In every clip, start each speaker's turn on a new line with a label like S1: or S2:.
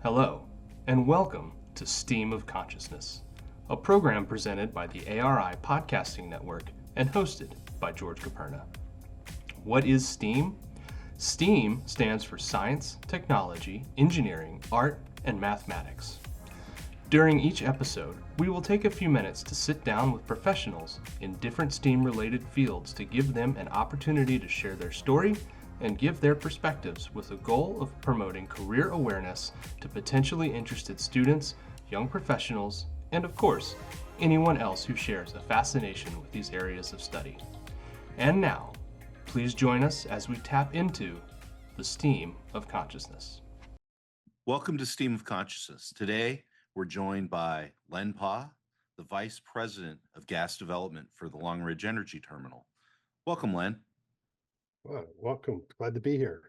S1: Hello, and welcome to STEAM of Consciousness, a program presented by the ARI Podcasting Network and hosted by George Koperna. What is STEAM? STEAM stands for Science, Technology, Engineering, Art, and Mathematics. During each episode, we will take a few minutes to sit down with professionals in different STEAM-related fields to give them an opportunity to share their story and give their perspectives with the goal of promoting career awareness to potentially interested students, young professionals, and of course, anyone else who shares a fascination with these areas of study. And now, please join us as we tap into the STEAM of Consciousness.
S2: Welcome to STEAM of Consciousness. Today, we're joined by Len Paugh, the Vice President of Gas Development for the Long Ridge Energy Terminal. Welcome, Len.
S3: Well, welcome. Glad to be here.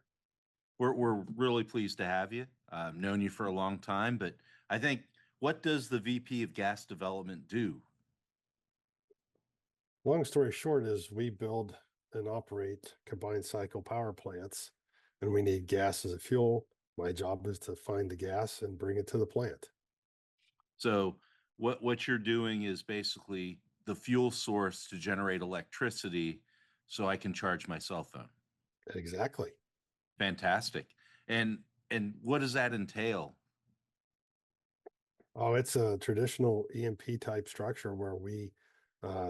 S2: We're really pleased to have you. I've known you for a long time, but I think, what does the VP of Gas Development do?
S3: Long story short is we build and operate combined cycle power plants, and we need gas as a fuel. My job is to find the gas and bring it to the plant.
S2: So what you're doing is basically the fuel source to generate electricity so I can charge my cell phone.
S3: Exactly.
S2: Fantastic. And what does that entail?
S3: Oh, it's a traditional EMP type structure where we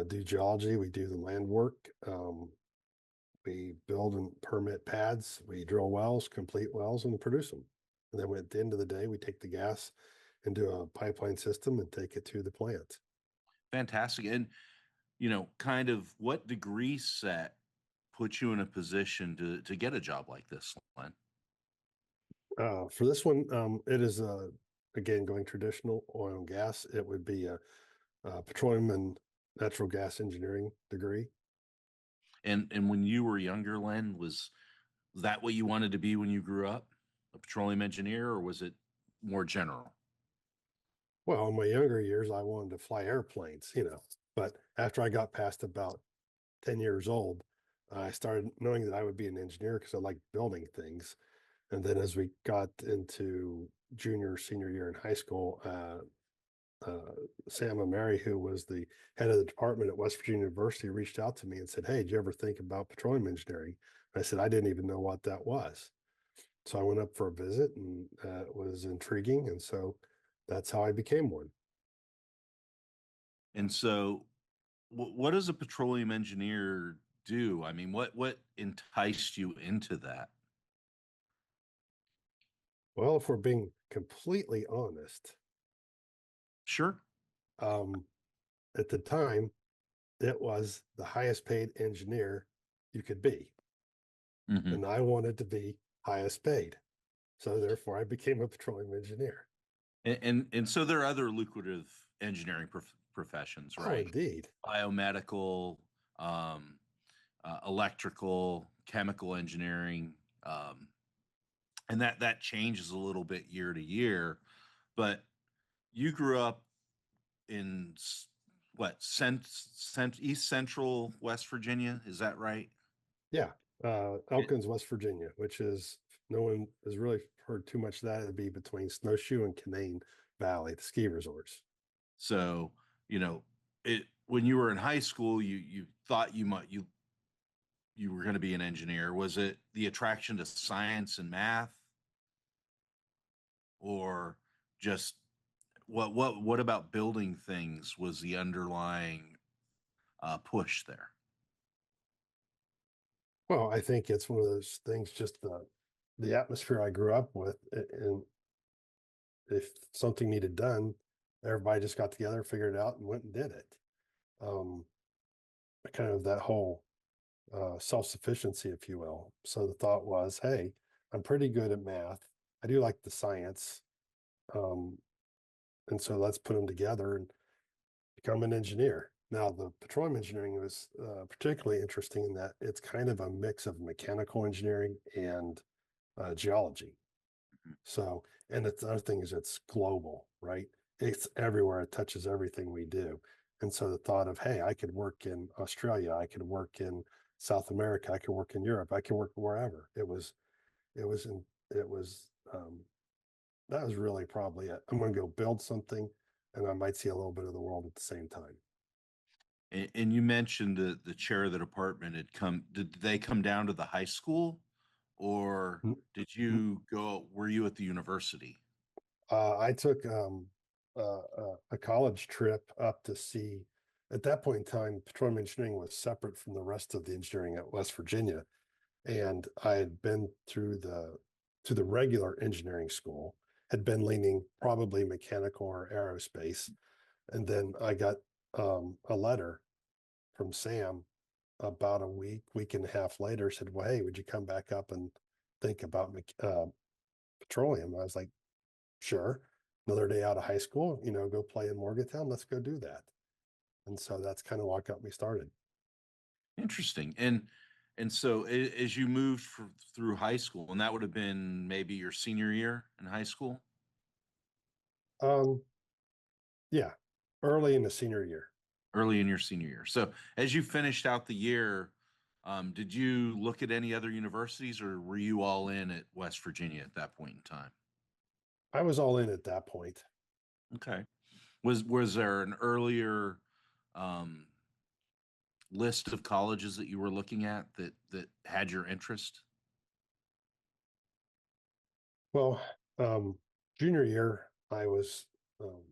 S3: do geology, we do the land work, we build and permit pads, we drill wells, complete wells, and produce them. And then at the end of the day, we take the gas into a pipeline system and take it to the plant.
S2: Fantastic. And kind of what degree set puts you in a position to get a job like this, Len?
S3: For this one, it is again going traditional oil and gas. It would be a petroleum and natural gas engineering degree.
S2: And when you were younger, Len, was that what you wanted to be when you grew up? A petroleum engineer, or was it more general?
S3: Well, in my younger years, I wanted to fly airplanes, but after I got past about 10 years old, I started knowing that I would be an engineer because I like building things. And then as we got into senior year in high school, Sam and Mary, who was the head of the department at West Virginia University, reached out to me and said, "Hey, did you ever think about petroleum engineering?" And I said, "I didn't even know what that was." So I went up for a visit, and it was intriguing. And so that's how I became one.
S2: And so what does a petroleum engineer do? I mean, what enticed you into that?
S3: Well, if we're being completely honest,
S2: Sure.
S3: um, at the time, it was the highest paid engineer you could be.
S2: Mm-hmm.
S3: And I wanted to be highest paid. So therefore, I became a petroleum engineer.
S2: And so there are other lucrative engineering professions,
S3: Oh,
S2: right?
S3: indeed.
S2: Biomedical, um, electrical, chemical engineering, and that changes a little bit year to year. But you grew up in East Central West Virginia, is that right?
S3: Yeah. Elkins, West Virginia, which is, no one has really heard too much of that. It'd be between Snowshoe and Canaan Valley, the ski resorts.
S2: So, it when you were in high school, you thought you were going to be an engineer. Was it the attraction to science and math, or just what about building things was the underlying push there?
S3: Well, I think it's one of those things, just the atmosphere I grew up with. And if something needed done, everybody just got together, figured it out, and went and did it. Um, Kind of that whole self-sufficiency, if you will. So the thought was, hey, I'm pretty good at math. I do like the science. Um, and so let's put them together and become an engineer. Now, the petroleum engineering was particularly interesting in that it's kind of a mix of mechanical engineering and geology. So, and the other thing is it's global, right? It's everywhere. It touches everything we do. And so the thought of, hey, I could work in Australia, I could work in South America, I could work in Europe, I could work wherever. It was that was really probably it. I'm going to go build something, and I might see a little bit of the world at the same time.
S2: And you mentioned the chair of the department had come. Did they come down to the high school, or
S3: Mm,
S2: did
S3: mm,
S2: you go? Were you at the university?
S3: I took a college trip up to see. At that point in time, petroleum engineering was separate from the rest of the engineering at West Virginia, and I had been through the regular engineering school, had been leaning probably mechanical or aerospace, and then I got a letter from Sam about a week and a half later, said, "Well, hey, would you come back up and think about petroleum?" And I was like, "Sure." Another day out of high school, go play in Morgantown. Let's go do that. And so that's kind of what got me started.
S2: Interesting. And so as you moved through high school, and that would have been maybe your senior year in high school,
S3: Um, yeah, early in the senior year.
S2: early in your senior year. So as you finished out the year, did you look at any other universities, or were you all in at West Virginia at that point in time?
S3: I was all in at that point.
S2: Okay. Was there an earlier um, list of colleges that you were looking at that had your interest?
S3: Well, um, junior year, I was um,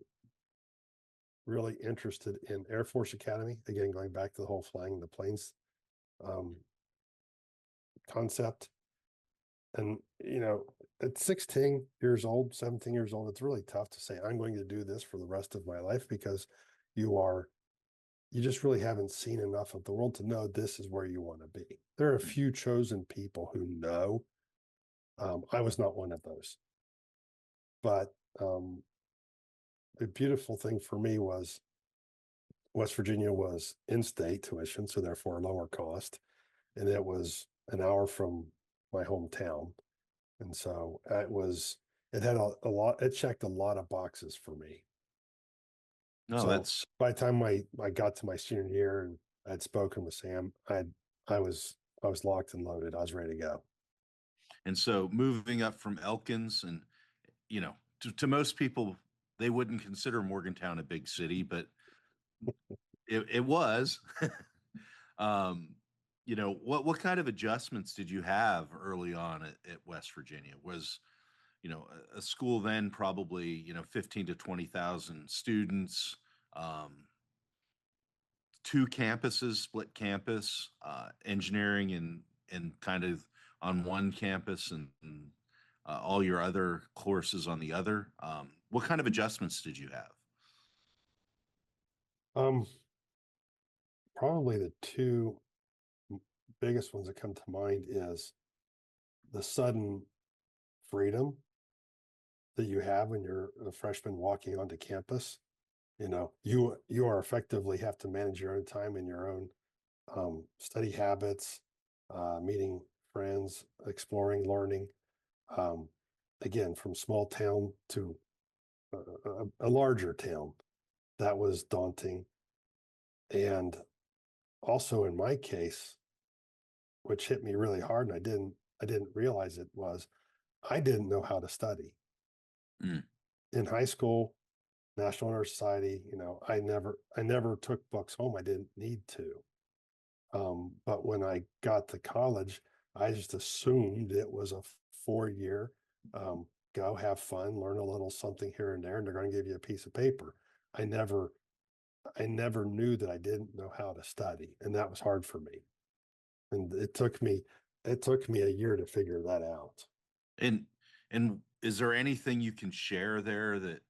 S3: really interested in Air Force Academy. Again, going back to the whole flying the planes um, concept. And, at 16 years old, 17 years old, it's really tough to say, I'm going to do this for the rest of my life because you are, you just really haven't seen enough of the world to know this is where you want to be. There are a few chosen people who know. I was not one of those. But the beautiful thing for me was West Virginia was in-state tuition, so therefore lower cost. And it was an hour from my hometown. And so it had a lot, it checked a lot of boxes for me.
S2: No,
S3: So
S2: that's
S3: by the time I got to my senior year and I'd spoken with Sam, I was, I was locked and loaded. I was ready to go.
S2: and so moving up from Elkins, and to most people, they wouldn't consider Morgantown a big city, but it was. um, what kind of adjustments did you have early on at West Virginia? Was a school then probably 15 to 20,000 students, um, two campuses, split campus, engineering and kind of on one campus, and all your other courses on the other. What kind of adjustments did you have?
S3: Um, Probably the two biggest ones that come to mind is the sudden freedom that you have when you're a freshman walking onto campus. You are effectively have to manage your own time and your own study habits, meeting friends, exploring, learning. Um, Again, from small town to a larger town, that was daunting. And also in my case, which hit me really hard, and I didn't realize it was I didn't know how to study
S2: Mm.
S3: in high school. National Honor Society, I never took books home. I didn't need to. But when I got to college, I just assumed it was a 4 year, go have fun, learn a little something here and there, and they're going to give you a piece of paper. I never, I never knew that I didn't know how to study, and that was hard for me. And it took me a year to figure that out.
S2: And and is there anything you can share there that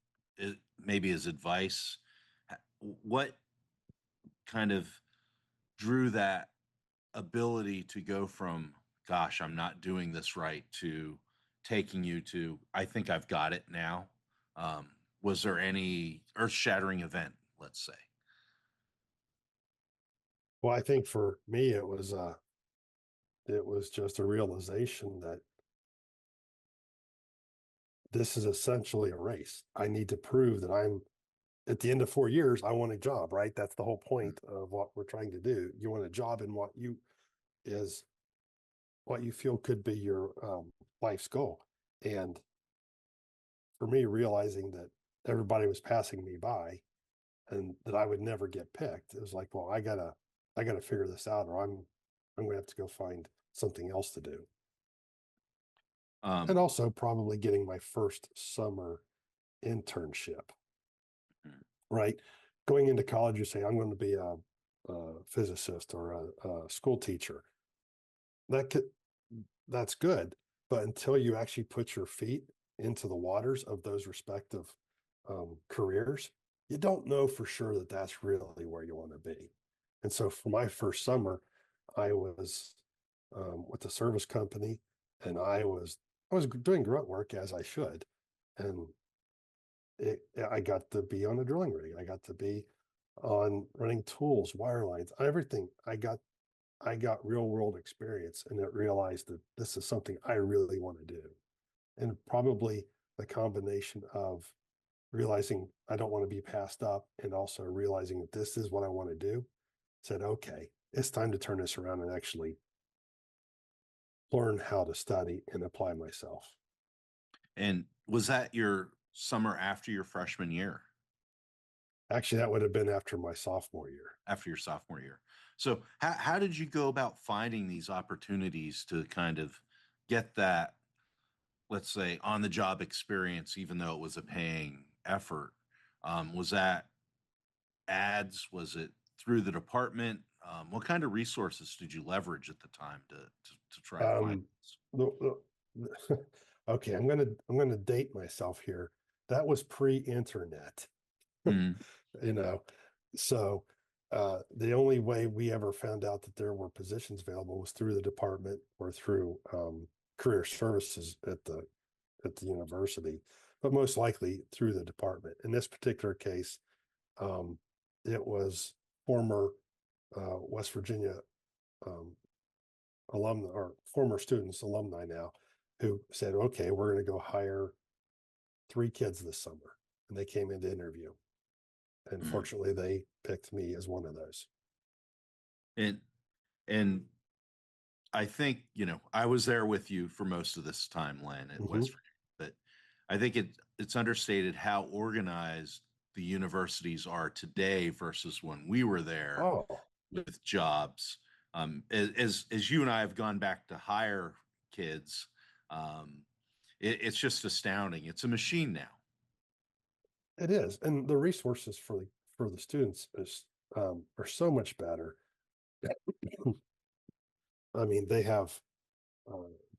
S2: maybe as advice? What kind of drew that ability to go from, gosh, I'm not doing this right, to taking you to, I think I've got it now? Was there any earth shattering event, let's say?
S3: Well, I think for me, it was just a realization that this is essentially a race. I need to prove that I'm at the end of 4 years, I want a job, right? That's the whole point of what we're trying to do. You want a job in is what you feel could be your life's goal. And for me, realizing that everybody was passing me by and that I would never get picked, it was like, well, I gotta figure this out, or I'm gonna have to go find something else to do. And also probably getting my first summer internship, right? Going into college, you say, I'm going to be a physicist or a school teacher. That's good. But until you actually put your feet into the waters of those respective careers, you don't know for sure that that's really where you want to be. And so for my first summer, I was with a service company, and I was doing grunt work as I should. And I got to be on a drilling rig. I got to be on running tools, wire lines, everything. I got real world experience, and I realized that this is something I really want to do. And probably the combination of realizing I don't want to be passed up and also realizing that this is what I want to do, said, okay, it's time to turn this around and actually learn how to study and apply myself.
S2: And was that your summer after your freshman year?
S3: Actually, that would have been after my sophomore year.
S2: After your sophomore year. So how did you go about finding these opportunities to kind of get that, let's say, on the job experience, even though it was a paying effort? Was that ads? Was it through the department? What kind of resources did you leverage at the time to try to find this?
S3: Okay, I'm gonna date myself here. That was pre-internet.
S2: Mhm.
S3: You know, so the only way we ever found out that there were positions available was through the department or through career services at the university, but most likely through the department. In this particular case, it was former West Virginia alumni, or former students, alumni now, who said, okay, we're going to go hire 3 kids this summer. And they came in to interview. And
S2: Mhm.
S3: fortunately, they picked me as one of those.
S2: And I think, I was there with you for most of this time, Len, at West Virginia, but I think it's understated how organized the universities are today versus when we were there
S3: Oh,
S2: with jobs. As you and I have gone back to hire kids, it's just astounding. It's a machine now.
S3: it is. And the resources for the students are so much better. I mean, they have uh,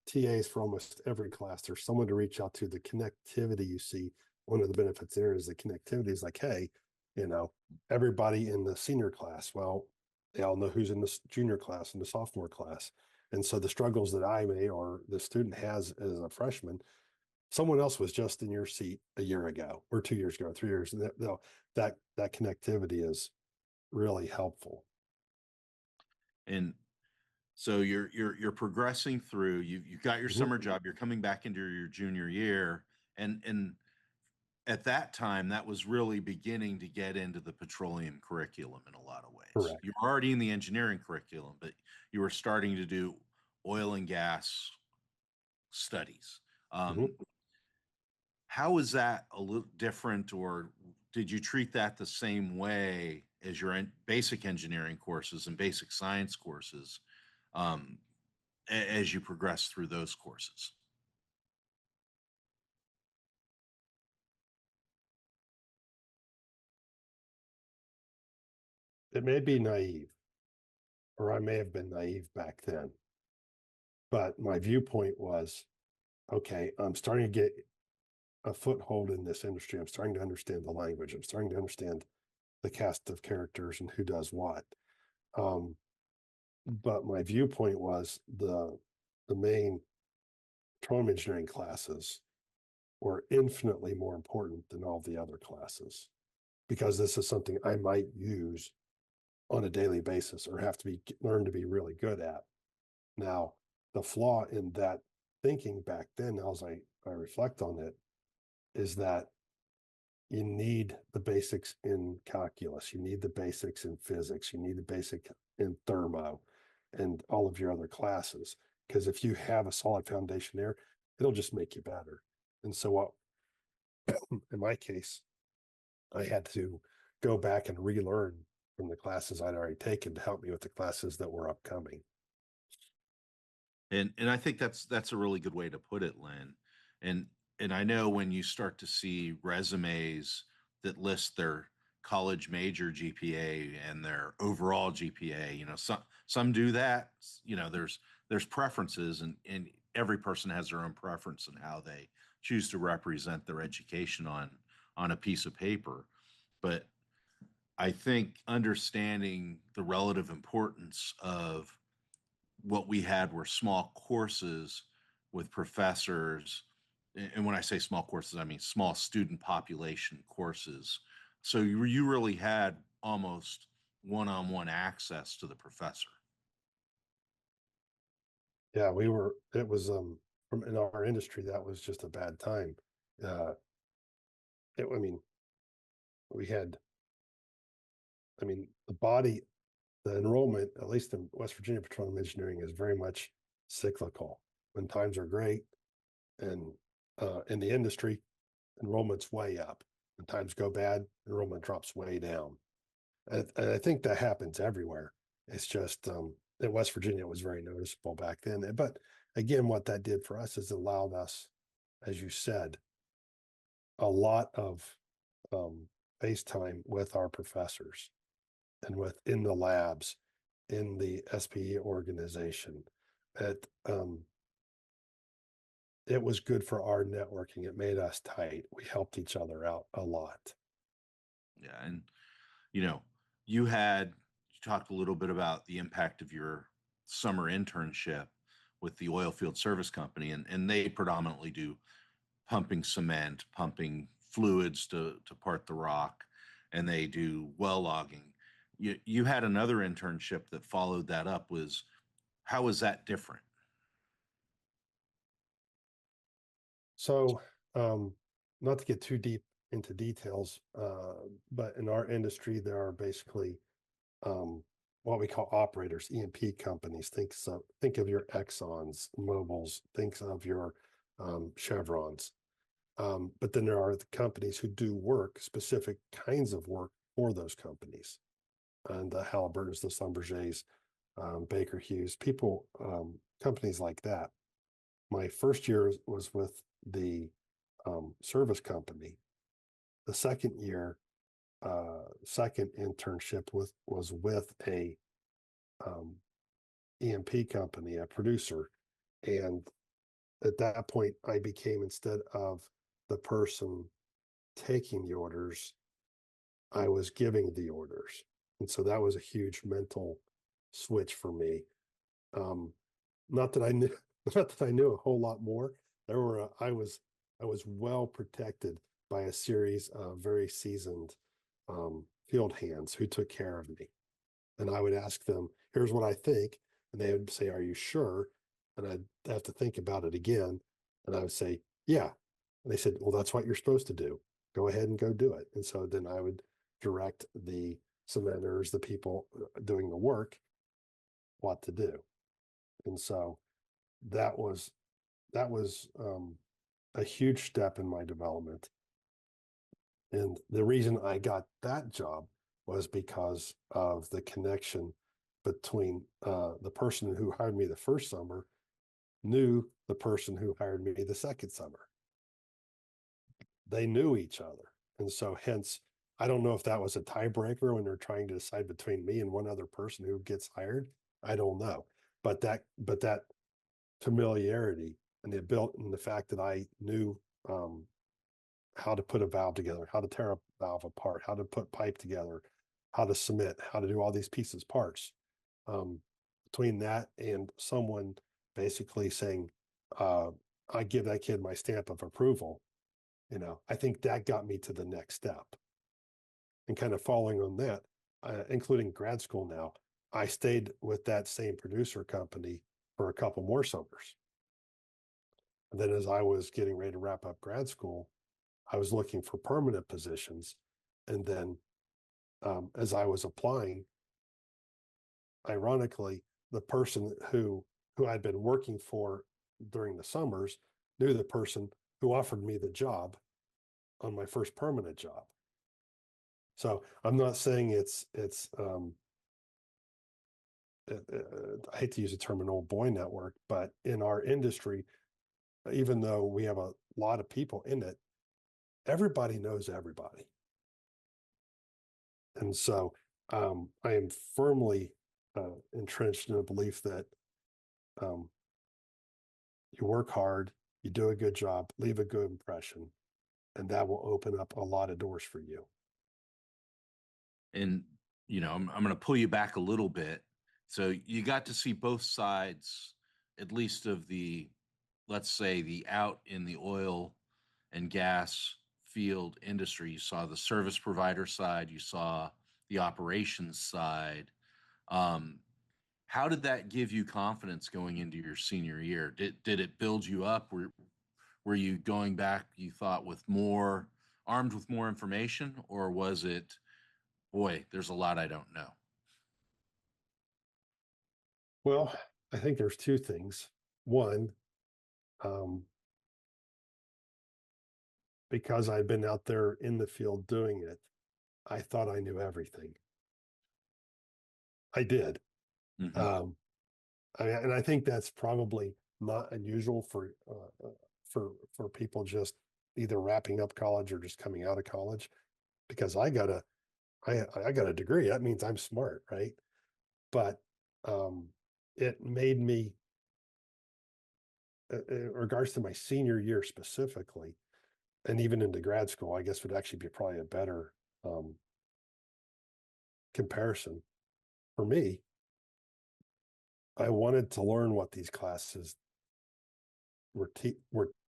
S3: TAs for almost every class. There's someone to reach out to. The connectivity you see, one of the benefits there is the connectivity is like, hey, everybody in the senior class, well, they all know who's in the junior class and the sophomore class. And so the struggles that I may or the student has as a freshman, someone else was just in your seat a year ago or 2 years ago, 3 years. And that connectivity is really helpful.
S2: And so you're progressing through. You've got your summer job. You're coming back into your junior year, and at that time, that was really beginning to get into the petroleum curriculum in a lot of ways.
S3: Correct.
S2: You were already in the engineering curriculum, but you were starting to do oil and gas studies.
S3: Mhm.
S2: How was that a little different, or did you treat that the same way as your basic engineering courses and basic science courses um, as you progress through those courses?
S3: It may be naive, or I may have been naive back then. But my viewpoint was, okay, I'm starting to get a foothold in this industry. I'm starting to understand the language. I'm starting to understand the cast of characters and who does what. Um, but my viewpoint was the main petroleum engineering classes were infinitely more important than all the other classes, because this is something I might use on a daily basis or have to learn to be really good at. Now, the flaw in that thinking back then, as I reflect on it, is that you need the basics in calculus, you need the basics in physics, you need the basic in thermo and all of your other classes. Because if you have a solid foundation there, it'll just make you better. And so in my case, I had to go back and relearn from the classes I'd already taken to help me with the classes that were upcoming.
S2: And I think that's a really good way to put it, Len. And and I know when you start to see resumes that list their college major GPA and their overall GPA, some do that. There's preferences, and every person has their own preference in how they choose to represent their education on a piece of paper. But I think understanding the relative importance of what we had were small courses with professors. And when I say small courses, I mean small student population courses. So you really had almost one-on-one access to the professor.
S3: Yeah, it was, from in our industry, that was just a bad time. Uh, I mean, we had, the enrollment, at least in West Virginia Petroleum Engineering, is very much cyclical. When times are great and in the industry, enrollment's way up. When times go bad, enrollment drops way down. And I think that happens everywhere. It's just in West Virginia, it was very noticeable back then. But again, what that did for us is allowed us, as you said, a lot of face time with our professors and in the labs, in the S.P.E.A. organization. It it was good for our networking. It made us tight. We helped each other out a lot.
S2: Yeah, and you know, you talked a little bit about the impact of your summer internship with the oil field service company, and they predominantly do pumping cement, pumping fluids to part the rock, and they do well logging. You had another internship that followed that up. How was that different?
S3: So, not to get too deep into details, but in our industry, there are basically what we call operators, E&P companies. Think of your Exxons, Mobils, think of your Chevrons. But then there are the companies who do work, specific kinds of work for those companies. And the Halliburtons, the Schlumbergers, Baker Hughes, companies like that. My first year was with the service company. The second internship was with a E&P company, a producer. And at that point, I became, instead of the person taking the orders, I was giving the orders. And so that was a huge mental switch for me. Um, not that I knew, not that I knew a whole lot more. I was well protected by a series of very seasoned field hands who took care of me. And I would ask them, here's what I think. And they would say, are you sure? And I'd have to think about it again. And I would say, yeah. And they said, well, that's what you're supposed to do. Go ahead and go do it. And so then I would direct the cementers, the people doing the work, what to do. And so that was a huge step in my development. And the reason I got that job was because of the connection between the person who hired me the first summer knew the person who hired me the second summer. They knew each other. And so hence, I don't know if that was a tiebreaker when they're trying to decide between me and one other person who gets hired. I don't know. But that familiarity and the fact that I knew how to put a valve together, how to tear a valve apart, how to put pipe together, how to cement, how to do all these pieces, parts. Between that and someone basically saying, I give that kid my stamp of approval, I think that got me to the next step. And kind of following on that, including grad school now, I stayed with that same producer company for a couple more summers. And then as I was getting ready to wrap up grad school, I was looking for permanent positions. And then as I was applying, ironically, the person who I'd been working for during the summers knew the person who offered me the job. on my first permanent job. So I'm not saying I hate to use the term an old boy network, but in our industry, even though we have a lot of people in it, everybody knows everybody. And so I am firmly entrenched in the belief that you work hard, you do a good job, leave a good impression, and that will open up a lot of doors for you.
S2: And, I'm going to pull you back a little bit. So you got to see both sides, at least of the, let's say, the out in the oil and gas field industry. You saw the service provider side, you saw the operations side. How did that give you confidence going into your senior year? Did it build you up? Were you going back, you thought, armed with more information, or was it, boy, there's a lot I don't know?
S3: Well, I think there's two things. One, because I'd been out there in the field doing it, I thought I knew everything. I did.
S2: Mm-hmm.
S3: And I think that's probably not unusual for people just either wrapping up college or just coming out of college, because I got a degree. That means I'm smart, right? But it made me, in regards to my senior year specifically, and even into grad school, I guess would actually be probably a better comparison for me. I wanted to learn what these classes were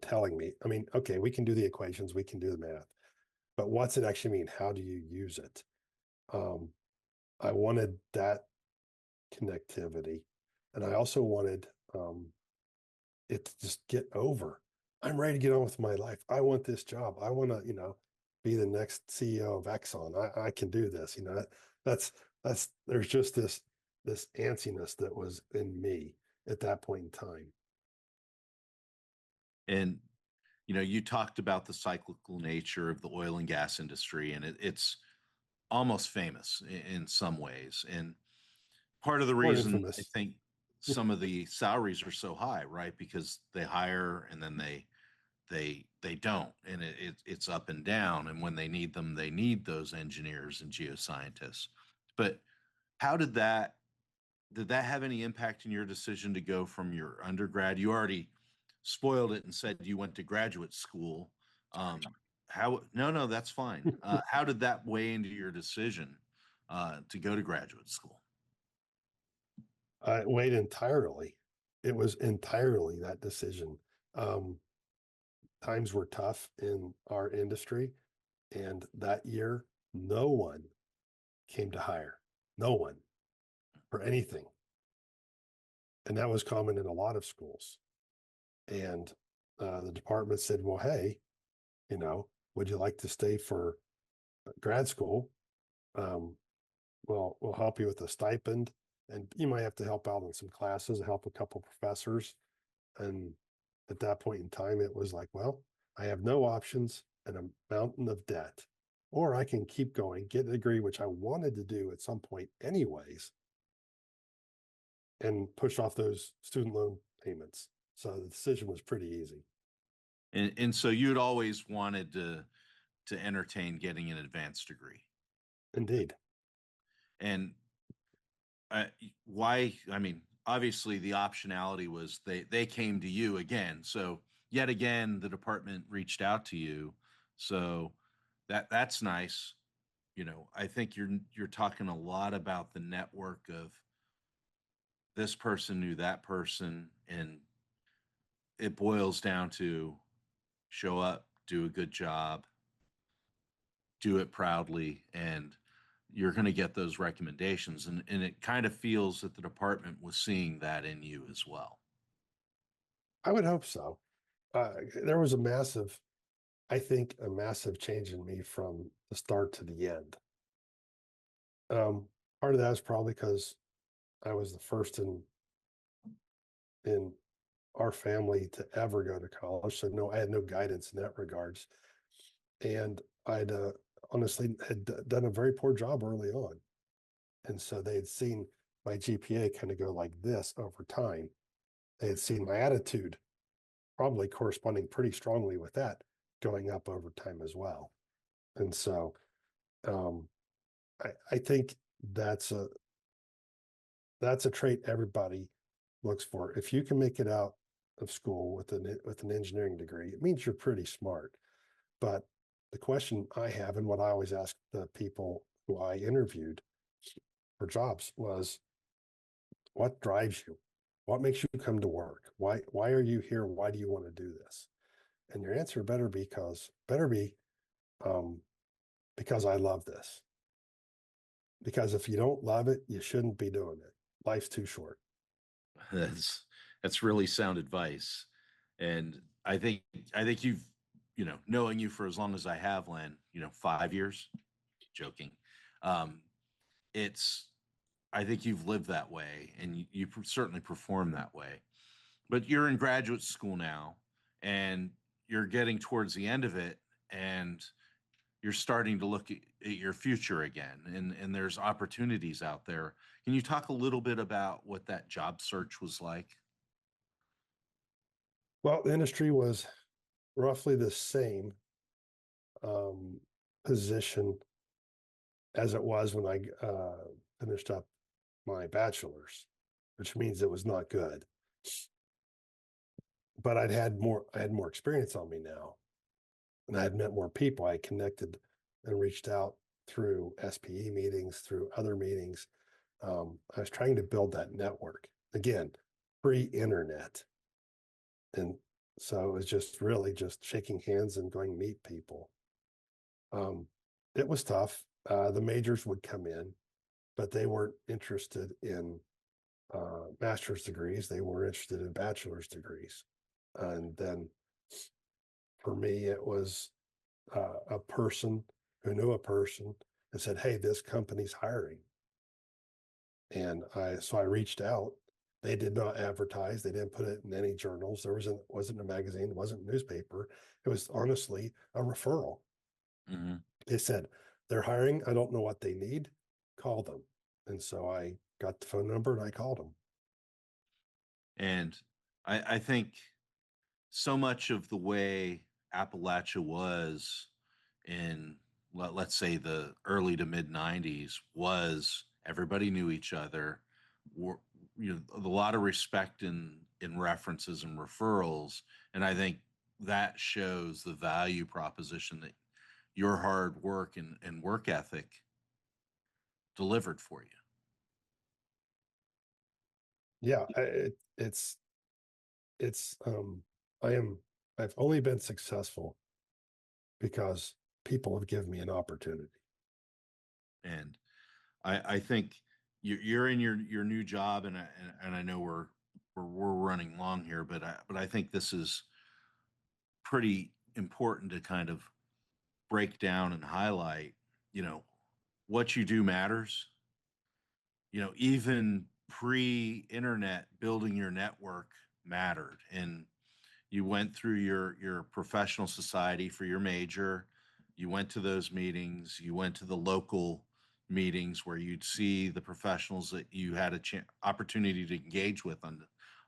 S3: telling me. I mean, okay, we can do the equations, we can do the math, but what's it actually mean? How do you use it? I wanted that connectivity, and I also wanted it to just get over. I'm ready to get on with my life. I want this job. I want to, be the next CEO of Exxon. I can do this. That's there's just this antsiness that was in me at that point in time.
S2: And you talked about the cyclical nature of the oil and gas industry, and it's almost famous in some ways. And part of the
S3: Or
S2: reason I
S3: infamous.
S2: think some of the salaries are so high, right? Because they hire and then they don't, and it's up and down. And when they need them, they need those engineers and geoscientists. But how did that have any impact in your decision to go from your undergrad? You already spoiled it and said you went to graduate school. How? No, that's fine. How did that weigh into your decision to go to graduate school?
S3: I weighed entirely. It was entirely that decision. Um, Times were tough in our industry, and that year, no one came to hire. No one for anything. And that was common in a lot of schools. And the department said, well, hey, would you like to stay for grad school? We'll help you with a stipend, and you might have to help out in some classes, help a couple professors. And at that point in time, it was like, well, I have no options and a mountain of debt, or I can keep going, get a degree, which I wanted to do at some point anyways, and push off those student loan payments. So the decision was pretty easy.
S2: And so you'd always wanted to entertain getting an advanced degree.
S3: Indeed.
S2: And why? I mean, obviously the optionality was they came to you again. So yet again, the department reached out to you. So that's nice. I think you're talking a lot about the network of this person knew that person, and it boils down to show up, do a good job, do it proudly, and you're going to get those recommendations. And it kind of feels that the department was seeing that in you as well.
S3: I would hope so. There was I think, a massive change in me from the start to the end. Part of that is probably because I was the first in our family to ever go to college. So no, I had no guidance in that regards. And I'd honestly had done a very poor job early on. And so they had seen my GPA kind of go like this over time. They had seen my attitude probably corresponding pretty strongly with that going up over time as well. And so um, I think that's a trait everybody looks for. If you can make it out of school with an engineering degree, it means you're pretty smart. But the question I have, and what I always ask the people who I interviewed for jobs, was, what drives you? What makes you come to work? Why are you here? Why do you want to do this? And your answer better be um, because I love this. Because if you don't love it, you shouldn't be doing it. Life's too short.
S2: That's really sound advice. And I think you've, knowing you for as long as I have, Len, 5 years, joking. Um, it's I think you've lived that way, and you certainly perform that way. But you're in graduate school now, and you're getting towards the end of it, and you're starting to look at your future again, and there's opportunities out there. Can you talk a little bit about what that job search was like?
S3: Well, the industry was roughly the same um, position as it was when I finished up my bachelor's, which means it was not good. But I had more experience on me now, and I had met more people. I connected and reached out through S.P.E. meetings, through other meetings. I was trying to build that network again, pre-internet, and so it was just really just shaking hands and going meet people. Um, it was tough. The majors would come in, but they weren't interested in master's degrees. They were interested in bachelor's degrees. And then for me, it was a person who knew a person and said, "Hey, this company's hiring." And I reached out. They did not advertise. They didn't put it in any journals. Wasn't a magazine. It wasn't a newspaper. It was honestly a referral.
S2: Mm-hmm.
S3: They said, "They're hiring. I don't know what they need. Call them." And so I got the phone number and I called them.
S2: And I think so much of the way Appalachia was in, let's say, the early to mid 90s was everybody knew each other. Were, a lot of respect in references and referrals. And I think that shows the value proposition that your hard work and work ethic delivered for you.
S3: Yeah, it's I am I've only been successful because people have given me an opportunity.
S2: And I think you're in your new job, and I know we're running long here, but I think this is pretty important to kind of break down and highlight. You know, what you do matters. Even pre-internet, building your network mattered, and you went through your professional society for your major. You went to those meetings. You went to the local meetings where you'd see the professionals that you had a opportunity to engage with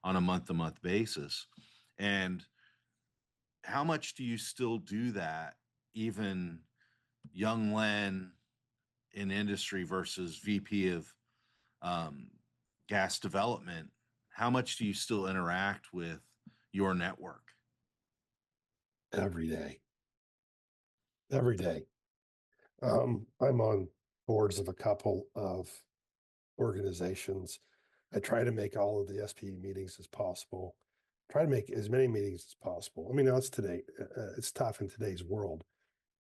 S2: on a month-to-month basis. And how much do you still do that, even young Len in industry versus VP of um, gas development? How much do you still interact with your network?
S3: Every day. Every day. I'm on boards of a couple of organizations. I try to make all of the SPE meetings as possible. Try to make as many meetings as possible. I mean, now it's tough in today's world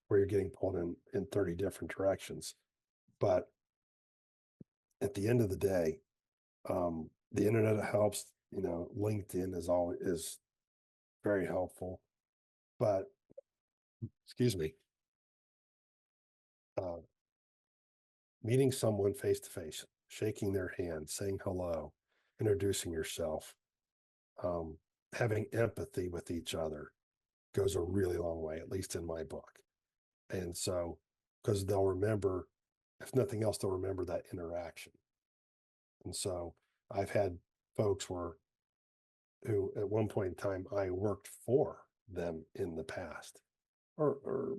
S3: where you're getting pulled in 30 different directions. But at the end of the day, the internet helps. LinkedIn is very helpful. But excuse me, uh, meeting someone face to face, shaking their hand, saying hello, introducing yourself, um, having empathy with each other goes a really long way, at least in my book. And so, because they'll remember, if nothing else, they'll remember that interaction. And so I've had folks who at one point in time, I worked for them in the past or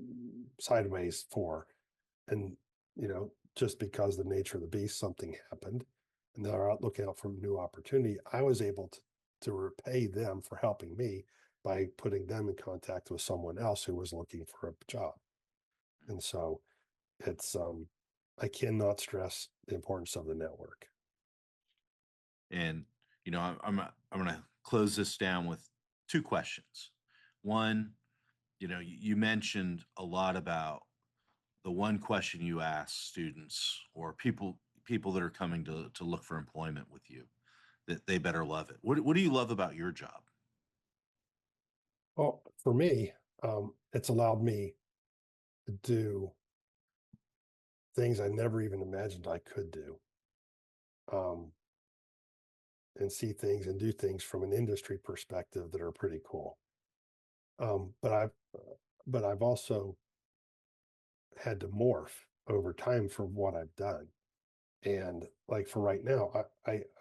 S3: sideways for, and, just because the nature of the beast, something happened and they're out looking out for new opportunity. I was able to repay them for helping me by putting them in contact with someone else who was looking for a job. And so it's, I cannot stress the importance of the network.
S2: And I'm going to close this down with two questions. One, you mentioned a lot about the one question you ask students or people that are coming to look for employment with you, that they better love it. What do you love about your job?
S3: Well, for me, it's allowed me to do things I never even imagined I could do. And see things and do things from an industry perspective that are pretty cool. But I've also had to morph over time for what I've done. And like for right now,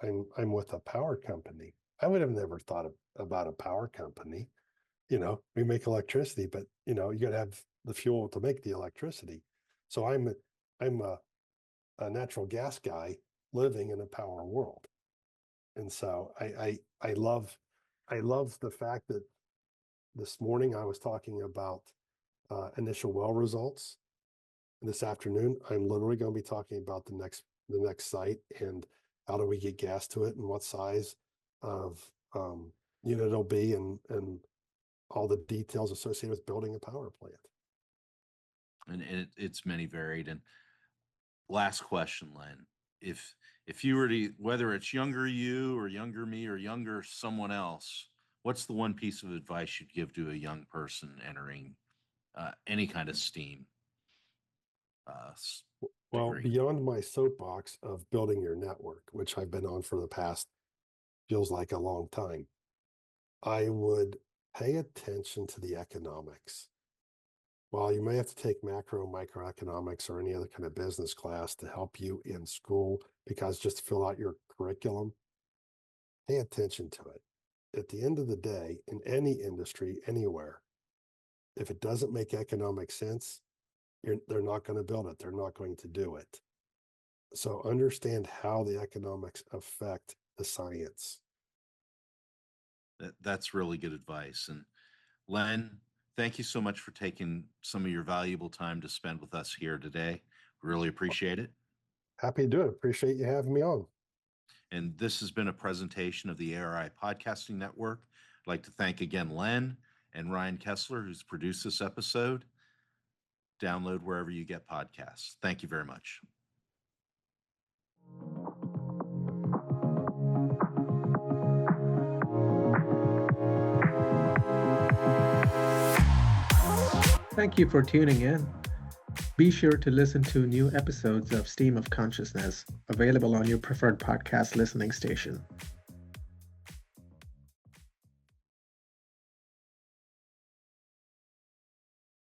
S3: I'm with a power company. I would have never thought about a power company. We make electricity, but you got to have the fuel to make the electricity. So I'm a natural gas guy living in a power world. And so I love the fact that this morning I was talking about initial well results. And this afternoon, I'm literally going to be talking about the next site and how do we get gas to it and what size of unit it'll be and all the details associated with building a power plant.
S2: And it's many varied. And last question, Len, if you were to, whether it's younger you or younger me or younger someone else, what's the one piece of advice you'd give to a young person entering any kind of STEAM
S3: Well,
S2: degree?
S3: beyond my soapbox of building your network, which I've been on for the past, feels like a long time, I would pay attention to the economics. While you may have to take macro, microeconomics or any other kind of business class to help you in school, because just to fill out your curriculum, pay attention to it. At the end of the day, in any industry, anywhere, if it doesn't make economic sense, they're not going to build it. They're not going to do it. So understand how the economics affect the science.
S2: That's really good advice. And Len, thank you so much for taking some of your valuable time to spend with us here today. Really appreciate it.
S3: Happy to do it. Appreciate you having me on.
S2: And this has been a presentation of the ARI Podcasting Network. I'd like to thank again Len and Ryan Kessler, who's produced this episode. Download wherever you get podcasts. Thank you very much.
S4: Thank you for tuning in. Be sure to listen to new episodes of Stream of Consciousness, available on your preferred podcast listening station.